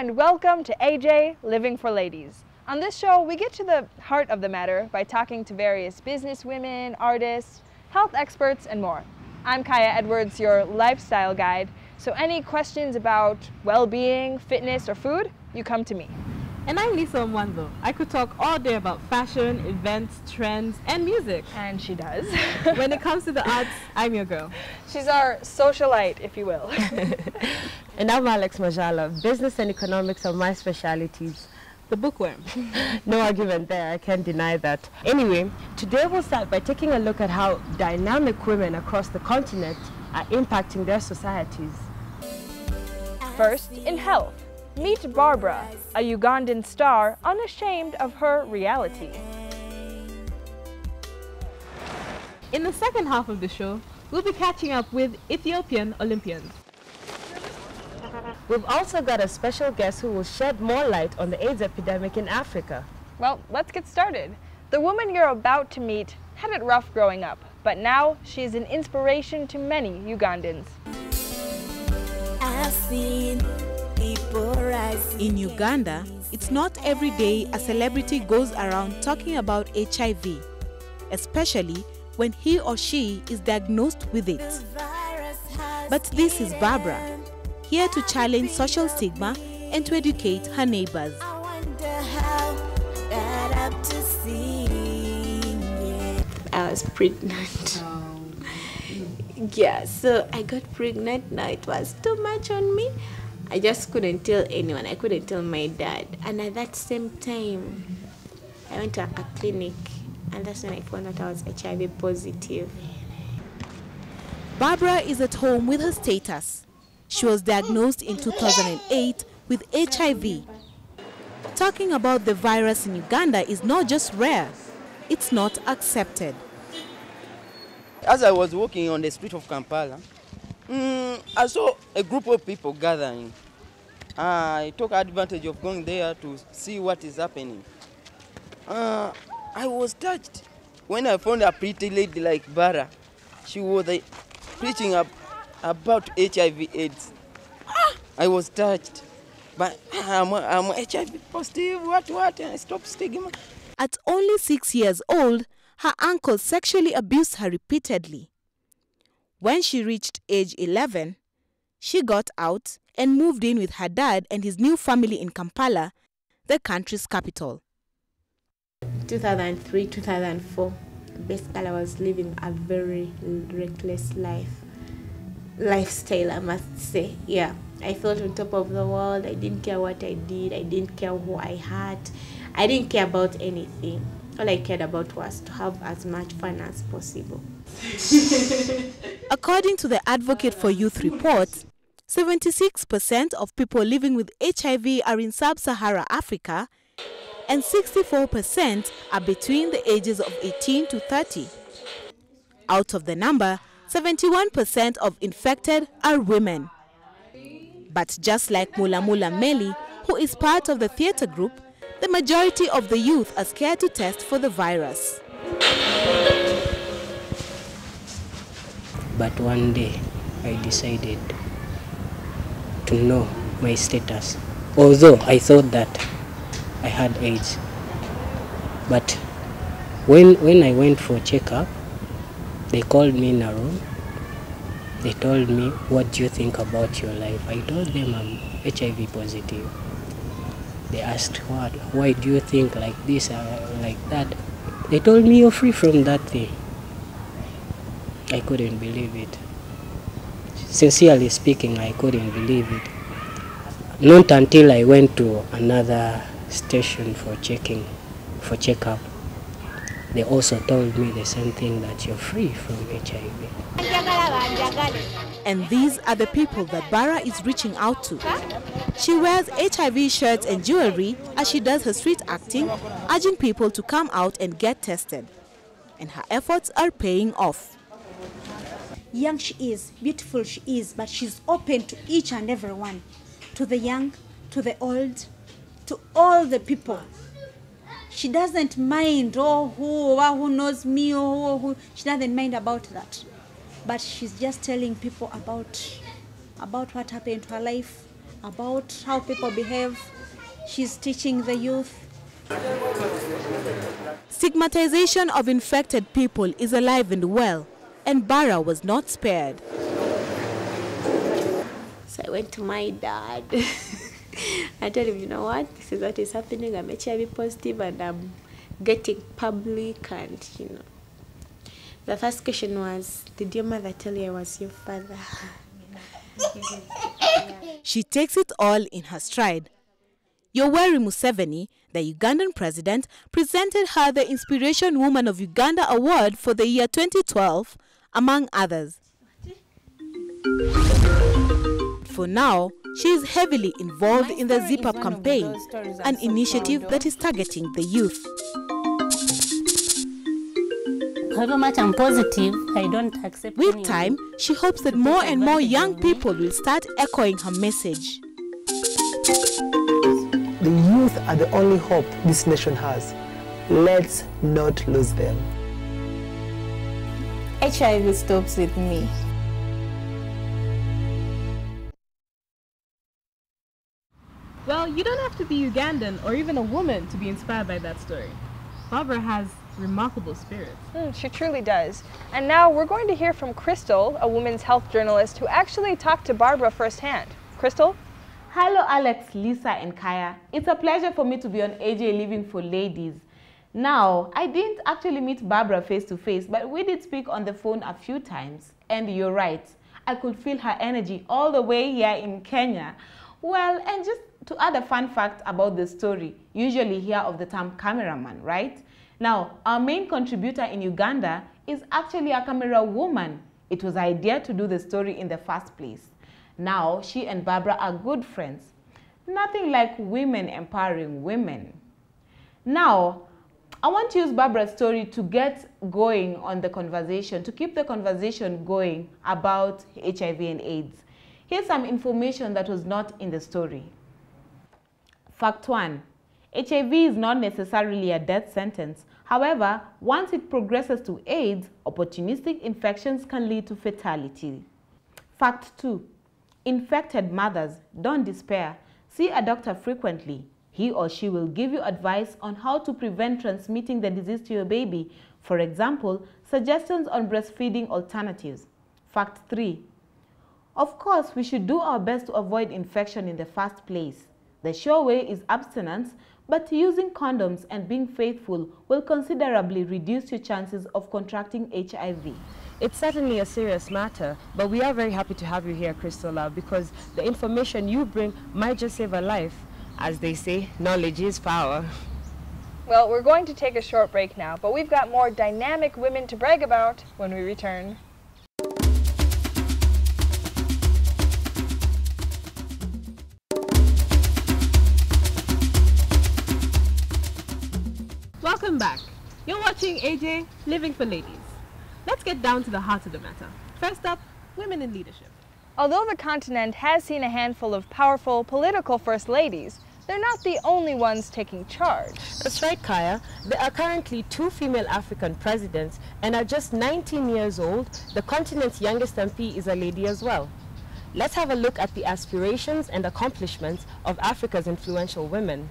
and welcome to AJ Living for Ladies. On this show, we get to the heart of the matter by talking to various businesswomen, artists, health experts, and more. I'm Kaya Edwards, your lifestyle guide, so any questions about well-being, fitness, or food, you come to me. And I'm Lisa Omwanzo. I could talk all day about fashion, events, trends, and music. And she does. When it comes to the arts, I'm your girl. She's our socialite, if you will. And I'm Alex Majala. Business and economics are my specialities. The bookworm. No argument there, I can't deny that. Anyway, today we'll start by taking a look at how dynamic women across the continent are impacting their societies. First, in health. Meet Barbara, a Ugandan star unashamed of her reality. In the second half of the show, we'll be catching up with Ethiopian Olympians. We've also got a special guest who will shed more light on the AIDS epidemic in Africa. Well, let's get started. The woman you're about to meet had it rough growing up, but now she's an inspiration to many Ugandans. I've seen in Uganda, it's not every day a celebrity goes around talking about HIV, especially when he or she is diagnosed with it. But this is Barbara, here to challenge social stigma and to educate her neighbors. I was pregnant. Yeah, so I got pregnant. Now it was too much on me. I just couldn't tell anyone. I couldn't tell my dad. And at that same time, I went to a clinic, and that's when I found out I was HIV positive. Barbara is at home with her status. She was diagnosed in 2008 with HIV. Talking about the virus in Uganda is not just rare, it's not accepted. As I was walking on the street of Kampala, I saw a group of people gathering. I took advantage of going there to see what is happening. I was touched when I found a pretty lady like Bara. She was preaching about HIV/AIDS. I was touched, but I'm HIV positive. What? I stopped stigma. At only 6 years old, her uncle sexually abused her repeatedly. When she reached age 11, she got out and moved in with her dad and his new family in Kampala, the country's capital. 2003, 2004, basically I was living a very reckless lifestyle, I must say. Yeah, I felt on top of the world. I didn't care what I did. I didn't care who I hurt. I didn't care about anything. All I cared about was to have as much fun as possible. According to the Advocate for Youth report, 76% of people living with HIV are in sub-Saharan Africa and 64% are between the ages of 18 to 30. Out of the number, 71% of infected are women. But just like Mula Mula Meli, who is part of the theatre group, the majority of the youth are scared to test for the virus. But one day, I decided to know my status. Although I thought that I had AIDS. But when I went for checkup, they called me in a room. They told me, "What do you think about your life?" I told them I'm HIV positive. They asked, "What? Why do you think like this or like that?" They told me, "You're free from that thing." I couldn't believe it. Sincerely speaking, I couldn't believe it. Not until I went to another station for checkup. They also told me the same thing, that you're free from HIV. And these are the people that Bara is reaching out to. She wears HIV shirts and jewelry as she does her street acting, urging people to come out and get tested. And her efforts are paying off. Young she is, beautiful she is, but she's open to each and every one. To the young, to the old, to all the people. She doesn't mind, who knows me, who. She doesn't mind about that. But she's just telling people about what happened to her life, about how people behave. She's teaching the youth. Stigmatization of infected people is alive and well, and Bara was not spared. So I went to my dad. I told him, you know what, this is what is happening. I'm HIV positive and I'm getting public and, you know. The first question was, did your mother tell you I was your father? She takes it all in her stride. Yoweri Museveni, the Ugandan president, presented her the Inspiration Woman of Uganda Award for the year 2012, among others. For now, she is heavily involved in the Zip Up campaign, an initiative that is targeting the youth. However much I'm positive, I don't accept. With time, she hopes that more and more young people will start echoing her message. The youth are the only hope this nation has. Let's not lose them. HIV stops with me. Well, you don't have to be Ugandan or even a woman to be inspired by that story. Barbara has remarkable spirits. She truly does. And now we're going to hear from Crystal, a women's health journalist who actually talked to Barbara firsthand. Crystal? Hello Alex, Lisa and Kaya. It's a pleasure for me to be on AJ Living for Ladies. Now, I didn't actually meet Barbara face to face, but we did speak on the phone a few times. And you're right, I could feel her energy all the way here in Kenya. Well, and just to add a fun fact about the story, usually hear of the term cameraman, right? Now, our main contributor in Uganda is actually a camera woman. It was her idea to do the story in the first place. Now, she and Barbara are good friends. Nothing like women empowering women. Now, I want to use Barbara's story to get going on the conversation, to keep the conversation going about HIV and AIDS. Here's some information that was not in the story. Fact 1. HIV is not necessarily a death sentence. However, once it progresses to AIDS, opportunistic infections can lead to fatality. Fact 2. Infected mothers, don't despair. See a doctor frequently. He or she will give you advice on how to prevent transmitting the disease to your baby. For example, suggestions on breastfeeding alternatives. Fact 3. Of course, we should do our best to avoid infection in the first place. The sure way is abstinence, but using condoms and being faithful will considerably reduce your chances of contracting HIV. It's certainly a serious matter, but we are very happy to have you here, Crystal, because the information you bring might just save a life. As they say, knowledge is power. Well, we're going to take a short break now, but we've got more dynamic women to brag about when we return. Welcome back. You're watching AJ Living for Ladies. Let's get down to the heart of the matter. First up, women in leadership. Although the continent has seen a handful of powerful political first ladies, they're not the only ones taking charge. That's right, Kaya. There are currently 2 female African presidents, and at just 19 years old, the continent's youngest MP is a lady as well. Let's have a look at the aspirations and accomplishments of Africa's influential women.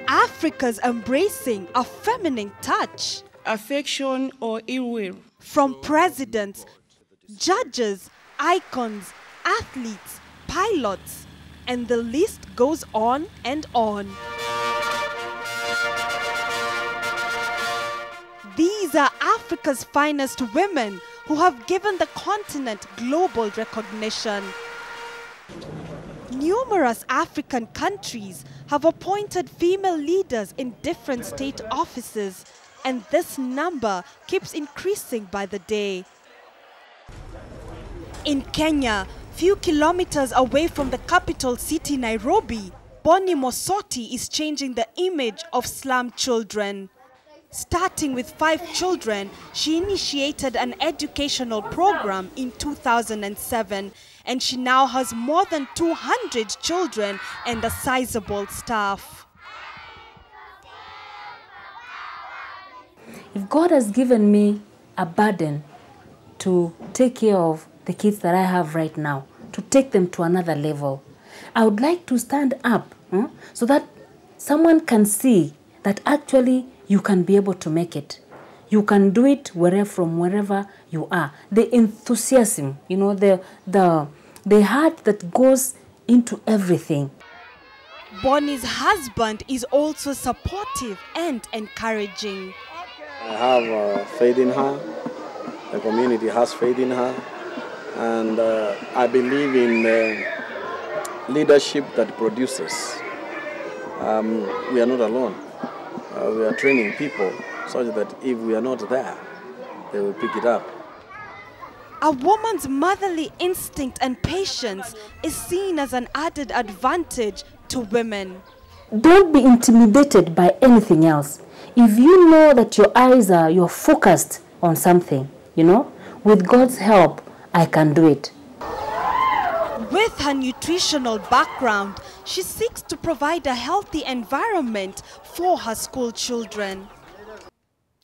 Africa's embracing a feminine touch. Affection or ill will. From presidents, judges, icons, athletes, pilots, and the list goes on and on. These are Africa's finest women who have given the continent global recognition. Numerous African countries have appointed female leaders in different state offices, and this number keeps increasing by the day. In Kenya, few kilometers away from the capital city Nairobi, Bonnie Mosoti is changing the image of slum children. Starting with 5 children, she initiated an educational program in 2007, and she now has more than 200 children and a sizable staff. If God has given me a burden to take care of the kids that I have right now, to take them to another level. I would like to stand up so that someone can see that actually you can be able to make it. You can do it from wherever you are. The enthusiasm, you know, the heart that goes into everything. Bonnie's husband is also supportive and encouraging. I have faith in her. The community has faith in her. And I believe in leadership that produces. We are not alone. We are training people such that if we are not there, they will pick it up. A woman's motherly instinct and patience is seen as an added advantage to women. Don't be intimidated by anything else. If you know that you're focused on something, you know, with God's help, I can do it. With her nutritional background, she seeks to provide a healthy environment for her school children.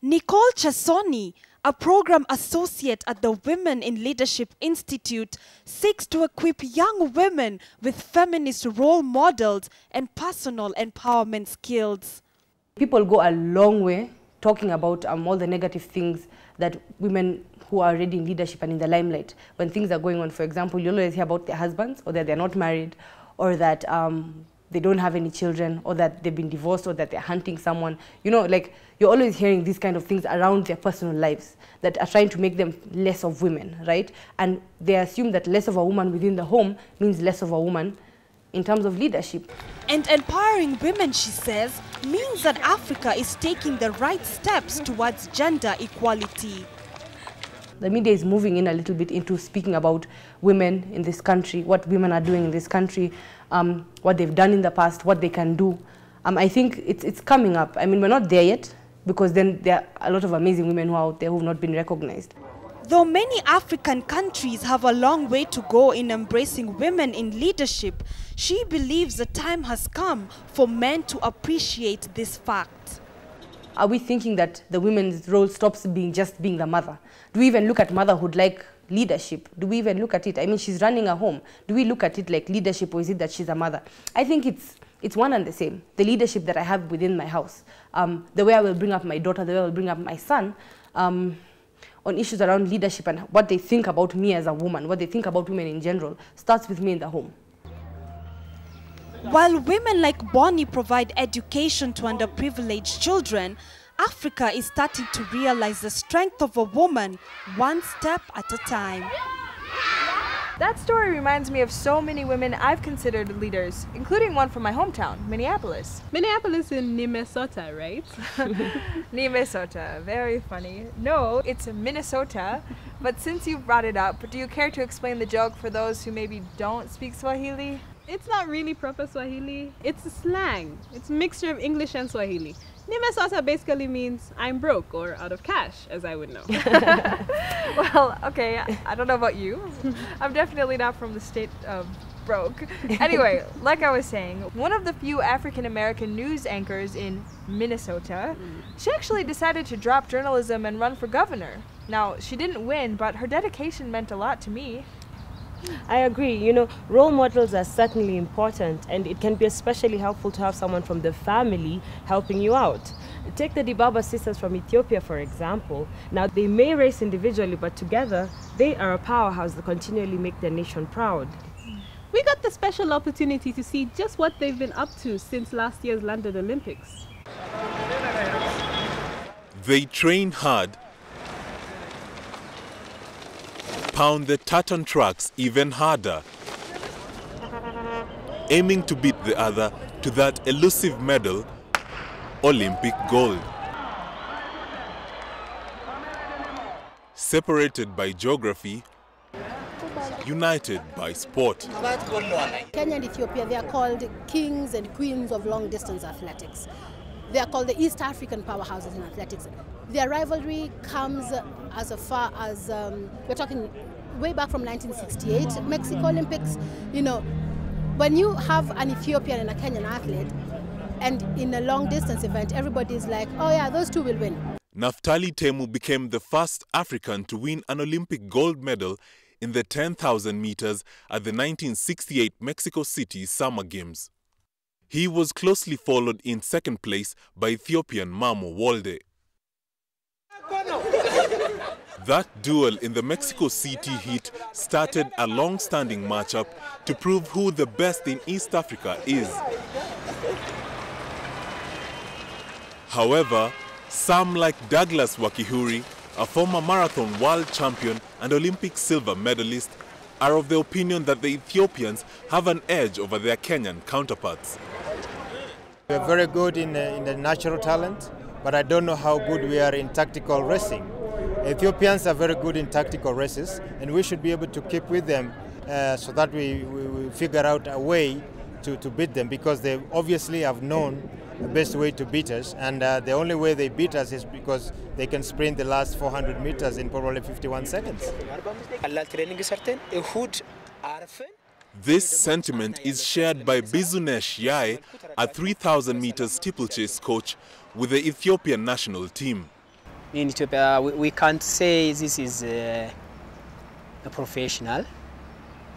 Nicole Chesoni, a program associate at the Women in Leadership Institute, seeks to equip young women with feminist role models and personal empowerment skills. People go a long way talking about all the negative things that women who are already in leadership and in the limelight, when things are going on. For example, you always hear about their husbands, or that they're not married, or that they don't have any children, or that they've been divorced, or that they're hunting someone. You know, like, you're always hearing these kind of things around their personal lives that are trying to make them less of women, right? And they assume that less of a woman within the home means less of a woman in terms of leadership. And empowering women, she says, means that Africa is taking the right steps towards gender equality. The media is moving in a little bit into speaking about women in this country, what women are doing in this country, what they've done in the past, what they can do. I think it's coming up. I mean, we're not there yet, because then there are a lot of amazing women who are out there who have not been recognized. Though many African countries have a long way to go in embracing women in leadership, she believes the time has come for men to appreciate this fact. Are we thinking that the women's role stops being just being the mother? Do we even look at motherhood like leadership? Do we even look at it? I mean, she's running a home. Do we look at it like leadership, or is it that she's a mother? I think it's one and the same. The leadership that I have within my house, the way I will bring up my daughter, the way I will bring up my son, on issues around leadership and what they think about me as a woman, what they think about women in general, starts with me in the home. While women like Bonnie provide education to underprivileged children, Africa is starting to realize the strength of a woman one step at a time. That story reminds me of so many women I've considered leaders, including one from my hometown, Minneapolis. Minneapolis in Minnesota, right? Minnesota, very funny. No, it's Minnesota, but since you brought it up, do you care to explain the joke for those who maybe don't speak Swahili? It's not really proper Swahili. It's a slang. It's a mixture of English and Swahili. Minnesota basically means I'm broke or out of cash, as I would know. Well, okay, I don't know about you. I'm definitely not from the state of broke. Anyway, like I was saying, one of the few African-American news anchors in Minnesota, she actually decided to drop journalism and run for governor. Now, she didn't win, but her dedication meant a lot to me. I agree. You know, role models are certainly important, and it can be especially helpful to have someone from the family helping you out. Take the Dibaba sisters from Ethiopia, for example. Now, they may race individually, but together, they are a powerhouse that continually make their nation proud. We got the special opportunity to see just what they've been up to since last year's London Olympics. They train hard, pound the tartan tracks even harder, aiming to beat the other to that elusive medal, Olympic gold. Separated by geography, united by sport. Kenya and Ethiopia, they are called kings and queens of long-distance athletics. They are called the East African powerhouses in athletics. Their rivalry comes as far as, we're talking way back from 1968, Mexico Olympics. You know, when you have an Ethiopian and a Kenyan athlete, and in a long-distance event, everybody's like, oh yeah, those two will win. Naftali Temu became the first African to win an Olympic gold medal in the 10,000 meters at the 1968 Mexico City Summer Games. He was closely followed in second place by Ethiopian Mamo Wolde. That duel in the Mexico City heat started a long-standing matchup to prove who the best in East Africa is. However, some like Douglas Wakihuri, a former marathon world champion and Olympic silver medalist, are of the opinion that the Ethiopians have an edge over their Kenyan counterparts. We are very good in the natural talent, but I don't know how good we are in tactical racing. Ethiopians are very good in tactical races, and we should be able to keep with them so that we figure out a way to beat them, because they obviously have known the best way to beat us, and the only way they beat us is because they can sprint the last 400 meters in probably 51 seconds. This sentiment is shared by Bizunesh Yai, a 3,000 meters steeplechase coach with the Ethiopian national team. In Ethiopia, we can't say this is a professional.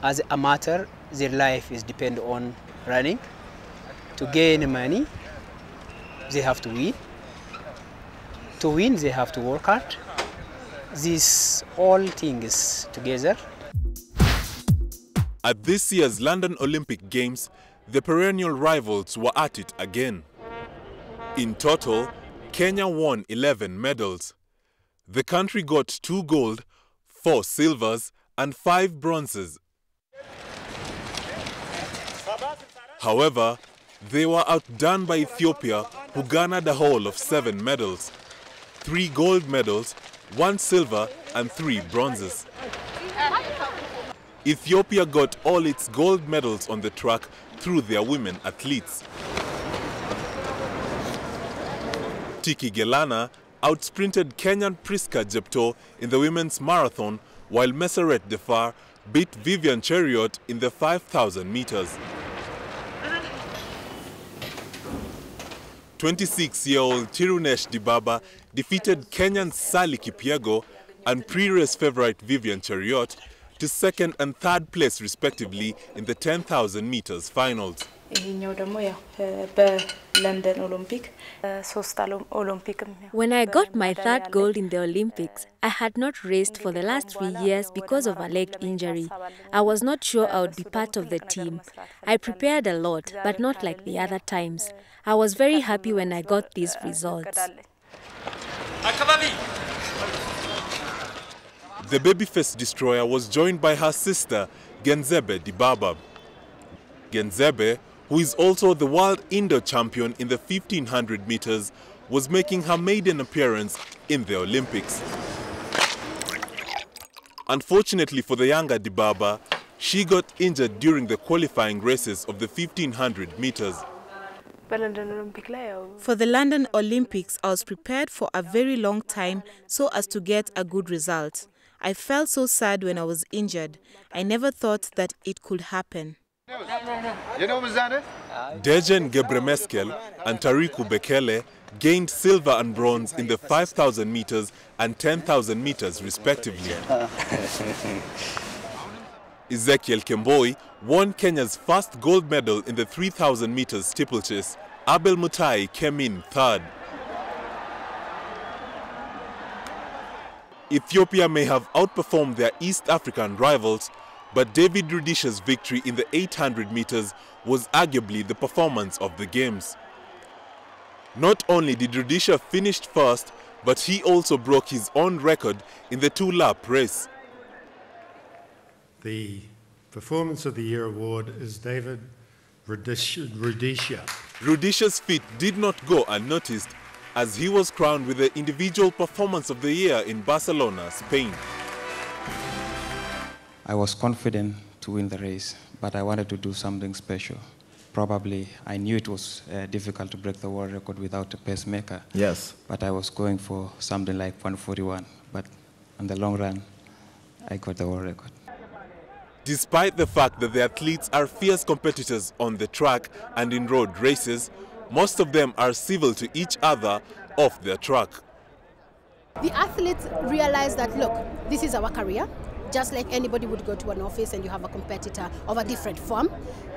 As an amateur, their life is depend on running. To gain money, they have to win. To win, they have to work hard. These all things together. At this year's London Olympic Games, the perennial rivals were at it again. In total, Kenya won 11 medals. The country got 2 gold, 4 silvers and 5 bronzes. However, they were outdone by Ethiopia, who garnered a haul of 7 medals, 3 gold medals, 1 silver and 3 bronzes. Ethiopia got all its gold medals on the track through their women athletes. Tiki Gelana outsprinted Kenyan Priska Jepto in the women's marathon, while Meseret Defar beat Vivian Cheriot in the 5,000 meters. 26-year-old Tirunesh Dibaba defeated Kenyan Sally Kipyego and pre-race favorite Vivian Cheriot to 2nd and 3rd place respectively in the 10,000 meters finals. When I got my 3rd gold in the Olympics, I had not raced for the last 3 years because of a leg injury. I was not sure I would be part of the team. I prepared a lot, but not like the other times. I was very happy when I got these results. The babyface destroyer was joined by her sister, Genzebe Dibaba. Genzebe, who is also the world indoor champion in the 1500 meters, was making her maiden appearance in the Olympics. Unfortunately for the younger Dibaba, she got injured during the qualifying races of the 1500 meters. For the London Olympics, I was prepared for a very long time so as to get a good result. I felt so sad when I was injured. I never thought that it could happen. Dejen Gebremeskel and Tariku Bekele gained silver and bronze in the 5,000 meters and 10,000 meters respectively. Ezekiel Kemboi won Kenya's first gold medal in the 3,000 meters steeplechase. Abel Mutai came in 3rd. Ethiopia may have outperformed their East African rivals, but David Rudisha's victory in the 800 meters was arguably the performance of the Games. Not only did Rudisha finish first, but he also broke his own record in the 2-lap race. The Performance of the Year award is David Rudisha. Rudisha's feat did not go unnoticed, as he was crowned with the Individual Performance of the Year in Barcelona, Spain. I was confident to win the race, but I wanted to do something special. Probably, I knew it was difficult to break the world record without a pacemaker. Yes. But I was going for something like 141. But in the long run, I got the world record. Despite the fact that the athletes are fierce competitors on the track and in road races, most of them are civil to each other off their track. The athletes realize that, look, this is our career. just like anybody would go to an office and you have a competitor of a different firm,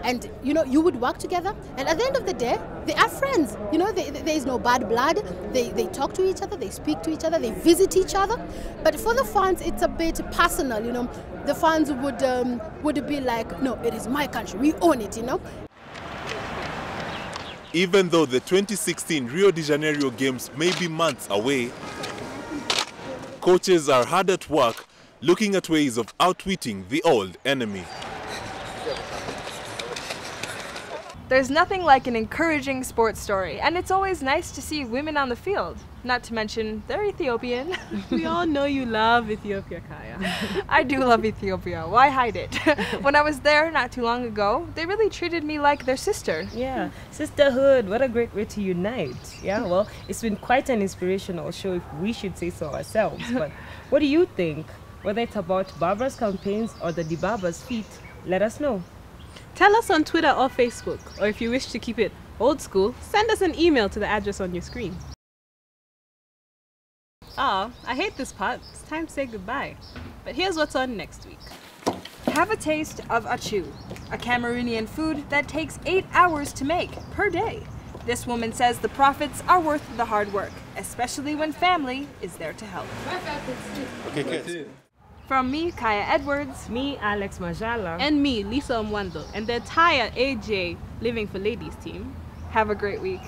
and you would work together, and at the end of the day they are friends. There is no bad blood. They talk to each other, they speak to each other, they visit each other. But for the fans, it's a bit personal. The fans would be like, no, it is my country, we own it. Even though the 2016 Rio de Janeiro Games may be months away, coaches are hard at work looking at ways of outwitting the old enemy. There's nothing like an encouraging sports story, and it's always nice to see women on the field. Not to mention, they're Ethiopian. We all know you love Ethiopia, Kaya. I do love Ethiopia. Why hide it? When I was there not too long ago, they really treated me like their sister. Yeah, sisterhood. What a great way to unite. Yeah, well, it's been quite an inspirational show, if we should say so ourselves. But what do you think? Whether it's about Barbara's campaigns or the Dibaba's feat, let us know. Tell us on Twitter or Facebook, or if you wish to keep it old school, send us an email to the address on your screen. I hate this part. It's time to say goodbye. But here's what's on next week. Have a taste of achu, a Cameroonian food that takes 8 hours to make per day. This woman says the profits are worth the hard work, especially when family is there to help. Okay, good. From me, Kaya Edwards. Me, Alex Majala. And me, Lisa Omwando. And the entire AJ Living for Ladies team. Have a great week.